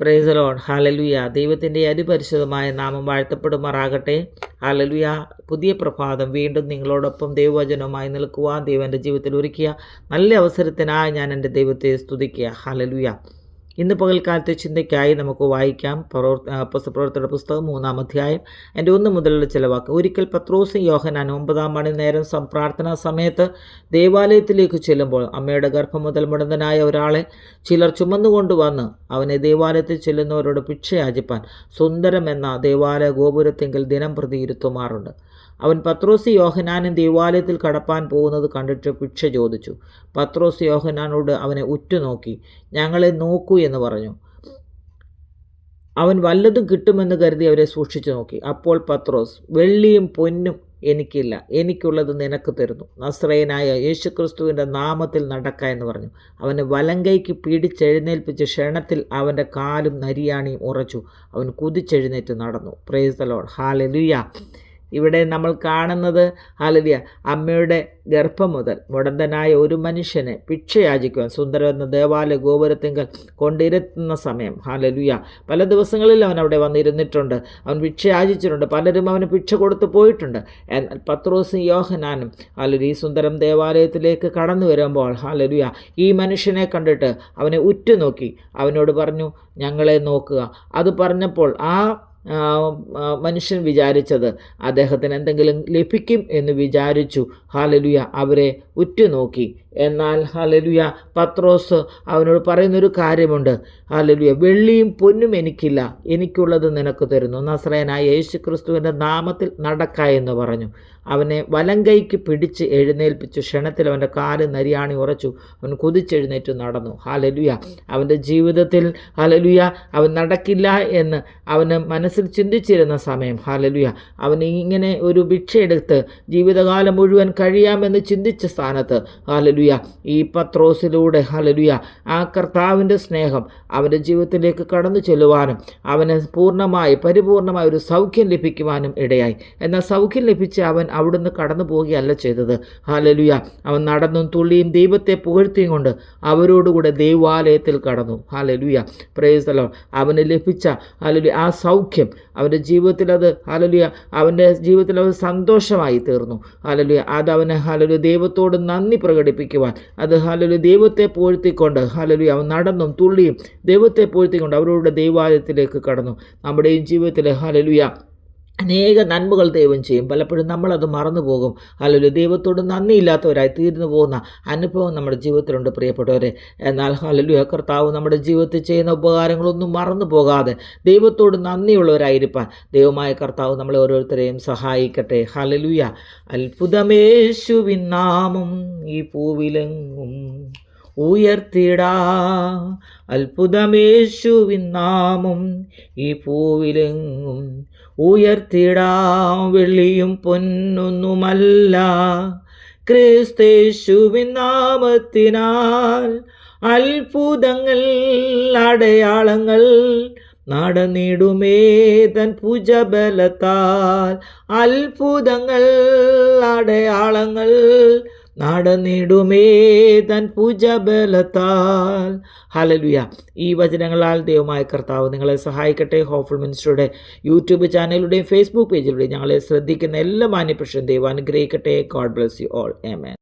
Praise the Lord. Hallelujah. ദൈവത്തിൻ്റെ അതിപരിശുദ്ധമായ നാമം വാഴ്ത്തപ്പെടുമാറാകട്ടെ. ഹല്ലേലൂയ. പുതിയ പ്രഭാതം വീണ്ടും നിങ്ങളോടൊപ്പം ദൈവവചനവുമായി നിൽക്കുവാൻ ദൈവം എൻ്റെ ജീവിതത്തിൽ ഒരുക്കിയ നല്ല അവസരത്തിനായി ഞാൻ എൻ്റെ ദൈവത്തെ സ്തുതിക്കുക. ഹല്ലേലൂയ. ഇന്ന് പകൽക്കാലത്തെ ചിന്തയ്ക്കായി നമുക്ക് വായിക്കാം പ്രവർത്തനയുടെ പുസ്തകം 3-ാം അധ്യായം എൻ്റെ 1 മുതലുള്ള ചില വാക്ക്. ഒരിക്കൽ പത്രോസും യോഹന്നാനും 9-ാം മണി നേരം പ്രാർത്ഥനാ സമയത്ത് ദേവാലയത്തിലേക്ക് ചെല്ലുമ്പോൾ അമ്മയുടെ ഗർഭം മുതൽ മുടന്തനായ ഒരാളെ ചിലർ ചുമന്നുകൊണ്ടുവന്ന് അവനെ ദേവാലയത്തിൽ ചെല്ലുന്നവരോട് ഭിക്ഷ യാചിപ്പാൻ സുന്ദരം എന്ന ദേവാലയ ഗോപുരത്തെങ്കിൽ ദിനം പ്രതി ഇരുത്തുമാറുണ്ട്. അവൻ പത്രോസ് യോഹന്നാനും ദേവാലയത്തിൽ കടപ്പാൻ പോകുന്നത് കണ്ടിട്ട് ഭിക്ഷ ചോദിച്ചു. പത്രോസ് യോഹന്നാനോട് അവനെ ഉറ്റുനോക്കി, ഞങ്ങളെ നോക്കൂ എന്ന് പറഞ്ഞു. അവൻ വല്ലതും കിട്ടുമെന്ന് കരുതി അവരെ സൂക്ഷിച്ചു നോക്കി. അപ്പോൾ പത്രോസ്, വെള്ളിയും പൊന്നും എനിക്കില്ല, എനിക്കുള്ളത് നിനക്ക് തരുന്നു. നസ്രയനായ യേശുക്രിസ്തുവിൻ്റെ നാമത്തിൽ നടക്ക എന്ന് പറഞ്ഞു. അവനെ വലങ്കൈക്ക് പിടിച്ചെഴുന്നേൽപ്പിച്ച് ക്ഷണത്തിൽ അവൻ്റെ കാലും നരിയാണിയും ഉറച്ചു. അവൻ കുതിച്ചെഴുന്നേറ്റ് നടന്നു. Praise the Lord. ഹല്ലേലൂയ. ഇവിടെ നമ്മൾ കാണുന്നത് ഹല്ലേലൂയ, അമ്മയുടെ ഗർഭം മുതൽ മുടന്തനായ ഒരു മനുഷ്യനെ ഭിക്ഷ യാചിക്കുവാൻ സുന്ദരം എന്ന ദേവാലയ ഗോപുരത്തിങ്കൽ കൊണ്ടിരുത്തുന്ന സമയം. ഹല്ലേലൂയ. പല ദിവസങ്ങളിൽ അവൻ അവിടെ വന്നിരുന്നിട്ടുണ്ട്. അവൻ ഭിക്ഷ യാചിച്ചിട്ടുണ്ട്. പലരും അവന് ഭിക്ഷ കൊടുത്തു പോയിട്ടുണ്ട്. എന്നാൽ പത്രോസും യോഹന്നാനും ഹല്ലേലൂയ ഈ സുന്ദരം ദേവാലയത്തിലേക്ക് കടന്നു വരുമ്പോൾ ഹല്ലേലൂയ ഈ മനുഷ്യനെ കണ്ടിട്ട് അവനെ ഉറ്റുനോക്കി. അവനോട് പറഞ്ഞു, ഞങ്ങളെ നോക്കുക. അത് പറഞ്ഞപ്പോൾ ആ മനുഷ്യൻ വിചാരിച്ചത് അദ്ദേഹത്തിന് എന്തെങ്കിലും ലഭിക്കും എന്ന് വിചാരിച്ചു. ഹല്ലേലൂയ. അവരെ ഉറ്റുനോക്കി. എന്നാൽ ഹല്ലേലൂയ പത്രോസ് അവനോട് പറയുന്നൊരു കാര്യമുണ്ട്. ഹല്ലേലൂയ, വെള്ളിയും പൊന്നും എനിക്കില്ല, എനിക്കുള്ളത് നിനക്ക് തരുന്നു. നസ്രയനായ യേശുക്രിസ്തുവിൻ്റെ നാമത്തിൽ നടക്ക എന്ന് പറഞ്ഞു. അവനെ വലങ്കൈക്ക് പിടിച്ച് എഴുന്നേൽപ്പിച്ചു. ക്ഷണത്തിൽ അവൻ്റെ കാല് നരിയാണി ഉറച്ചു. അവൻ കുതിച്ചെഴുന്നേറ്റ് നടന്നു. ഹല്ലേലൂയ. അവൻ്റെ ജീവിതത്തിൽ ഹല്ലേലൂയ അവൻ നടക്കില്ല എന്ന് അവന് മനസ്സിൽ ചിന്തിച്ചിരുന്ന സമയം ഹല്ലേലൂയ അവൻ ഇങ്ങനെ ഒരു ഭിക്ഷയെടുത്ത് ജീവിതകാലം മുഴുവൻ കഴിയാമെന്ന് ചിന്തിച്ച സ്ഥാനത്ത് ഹല്ലേലൂയ ഈ പത്രോസിലൂടെ ഹല്ലേലൂയ ആ കർത്താവിൻ്റെ സ്നേഹം അവൻ്റെ ജീവിതത്തിലേക്ക് കടന്നു ചെല്ലുവാനും അവന് പരിപൂർണമായ ഒരു സൗഖ്യം ലഭിക്കുവാനും ഇടയായി. എന്നാൽ സൗഖ്യം ലഭിച്ച് അവൻ അവിടുന്ന് കടന്നു പോവുകയല്ല ചെയ്തത്. ഹല്ലേലൂയ അവൻ നടന്നും തുള്ളിയും ദൈവത്തെ പുകഴ്ത്തിയും കൊണ്ട് അവരോടുകൂടെ ദൈവാലയത്തിൽ കടന്നു. ഹല്ലേലൂയ. Praise the Lord. അവന് ലഭിച്ച ഹല്ലേലൂയ ആ സൗഖ്യം അവൻ്റെ ജീവിതത്തിൽ അവൻ്റെ ജീവിതത്തിൽ അത് സന്തോഷമായി തീർന്നു. ഹല്ലേലൂയ. അതവന് ഹല്ലേലൂയ ദൈവത്തോട് നന്ദി പ്രകടിപ്പിക്കുവാൻ അത് ഹല്ലേലൂയ ദൈവത്തെ പുകഴ്ത്തിക്കൊണ്ട് ഹല്ലേലൂയ അവൻ നടന്നും തുള്ളിയും ദൈവത്തെ പുകഴ്ത്തിക്കൊണ്ട് അവരുടെ ദൈവാലയത്തിലേക്ക് കടന്നു. നമ്മുടെയും ജീവിതത്തിൽ ഹല്ലേലൂയ അനേക നന്മകൾ ദൈവം ചെയ്യും. പലപ്പോഴും നമ്മളത് മറന്നു പോകും. ഹല്ലേലൂയ ദൈവത്തോട് നന്ദിയില്ലാത്തവരായി തീർന്നു പോകുന്ന അനുഭവം നമ്മുടെ ജീവിതത്തിലുണ്ട് പ്രിയപ്പെട്ടവരെ. എന്നാൽ ഹല്ലേലൂയ കർത്താവ് നമ്മുടെ ജീവിതത്തിൽ ചെയ്യുന്ന ഉപകാരങ്ങളൊന്നും മറന്നു പോകാതെ ദൈവത്തോട് നന്ദിയുള്ളവരായിരിക്കാൻ ദൈവമായ കർത്താവ് നമ്മളെ ഓരോരുത്തരെയും സഹായിക്കട്ടെ. ഹല്ലേലൂയ. അത്ഭുതമേശുവിൻ നാമം ഈ പൂവിലെങ്ങും ഉയർത്തിടാ, അത്ഭുതമേശുവിൻ നാമം ഈ പൂവിലെങ്ങും ഉയർത്തിടാം. വെള്ളിയും പൊന്നൊന്നുമല്ല, ക്രിസ്തേശുവിൻ നാമത്തിനാൽ അത്ഭുതങ്ങൾ അടയാളങ്ങൾ നടന്നിടുമേ തൻ ഭുജബലത്താൽ. അത്ഭുതങ്ങൾ അടയാളങ്ങൾ നടന്നിടുമേ തൻ ഭുജബലത്താൽ. ഹല്ലേലൂയ. ഈ വചനങ്ങളാൽ ദൈവമായ കർത്താവ് നിങ്ങളെ സഹായിക്കട്ടെ. ഹോപ്പ്ഫുൾ മിനിസ്ട്രിയുടെ യൂട്യൂബ് ചാനലിലൂടെയും ഫേസ്ബുക്ക് പേജിലൂടെയും ഞങ്ങളെ ശ്രദ്ധിക്കുന്ന എല്ലാ മാന്യപുരുഷനും ദൈവം അനുഗ്രഹിക്കട്ടെ. God bless you all. Amen.